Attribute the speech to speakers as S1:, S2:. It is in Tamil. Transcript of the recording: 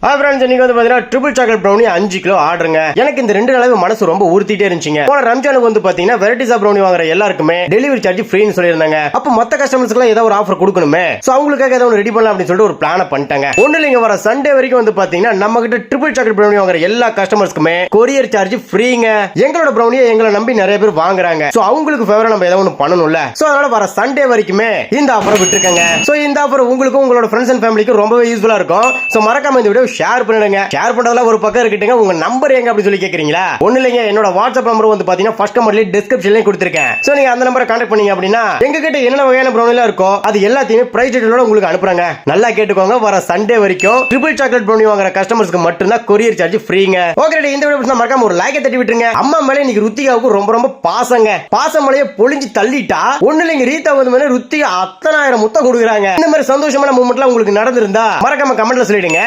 S1: இன்னைக்கு வந்து பாத்தீங்கன்னா ட்ரிபிள் சாக்லேட் ப்ரௌனி 5 கிலோ ஆர்டருங்க. எனக்கு இந்த 2 நாளாவே மனசு ரொம்ப உறுத்திட்டே இருந்துச்சுங்க. போன ரம்ஜானுக்கு வந்து பாத்தீங்கன்னா வெரைட்டிஸ் ஆஃப் ப்ரௌனி வாங்குற எல்லாருக்குமே டெலிவரி சார்ஜ் ஃப்ரீன்னு சொல்லியிருந்தாங்க. அப்ப மத்த கஸ்டமர்ஸ்க்கு ஏதாவது ஒரு ஆஃபர் கொடுக்கணுமே, சோ அவங்களுக்காக ஏதாவது ரெடி பண்ணலாம் அப்படின்னு சொல்லிட்டு ஒரு பிளான பண்ணிட்டாங்க. ஒண்ணு இல்லைங்க, வர சண்டே வரைக்கும் வந்து பாத்தீங்கன்னா நம்ம கிட்ட ட்ரிபிள் சாக்லேட் ப்ரௌனி வாங்குற எல்லா கஸ்டமர்ஸ்க்குமே கொரியர் சார்ஜ் ஃப்ரீங்க. எங்களோட ப்ரௌனியை எங்களை நம்பி நிறைய பேர் வாங்குறாங்க. சோ அவங்களுக்கு ஃபேவரா நம்ம ஏதாவது ஒன்று பண்ணணும்ல. சோ அதனால வர சண்டே வரைக்குமே இந்த ஆஃபரை விட்டுருக்காங்க. சோ இந்த ஆஃபர் உங்களுக்கும் உங்களோட ஃப்ரெண்ட்ஸ் அண்ட் ஃபேமிலிக்கு ரொம்பவே யூஸ்ஃபுல்லா இருக்கும். சோ மறக்காம இந்த வீடியோ ஷேர் பண்ணிடுங்க. ஷேர் பண்றதுல ஒரு பக்கம் இருக்கட்டுங்க, உங்க நம்பர் எங்க அப்படி சொல்லி கேக்குறீங்களா? ஒண்ணு இல்லைங்க, என்னோட வாட்ஸ்அப் நம்பர் வந்து பாத்தீங்கன்னா ஃபர்ஸ்ட் கமெண்ட்ல டிஸ்கிரிப்ஷன்லயே கொடுத்திருக்கேன். சோ நீங்க அந்த நம்பரை கான்டாக்ட் பண்ணீங்க அப்படின்னா எங்க கிட்ட என்ன வகையான ப்ரௌனிலாம் இருக்கோ அது எல்லாத்தையுமே பிரைஸ் டீடைலோட உங்களுக்கு அனுப்புறாங்க. நல்லா கேட்டுக்கோங்க, வர சண்டே வரைக்கும் ட்ரிபிள் சாக்லேட் ப்ரௌனி வாங்குற கஸ்டமர்ஸ்க்கு மட்டும் தான் கொரியர் சார்ஜ் ஃப்ரீங்க. ஓகே, இந்த வீடியோ மறக்காம ஒரு லைக் தட்டி விட்டுருங்க. அம்மா மேல இன்னைக்கு ருத்திகாவுக்கு ரொம்ப ரொம்ப பாசங்க. பாசமலையே பொழிஞ்சு தள்ளிட்டா ஒண்ணு இல்லைங்க, ரீதா வந்து மேல ருத்திகா 10,000 முத்தம் கொடுக்குறாங்க. இந்த மாதிரி சந்தோஷமான மூமெண்ட்லாம் உங்களுக்கு நடந்திருந்தா மறக்காம கமெண்ட்ல சொல்லிடுங்க.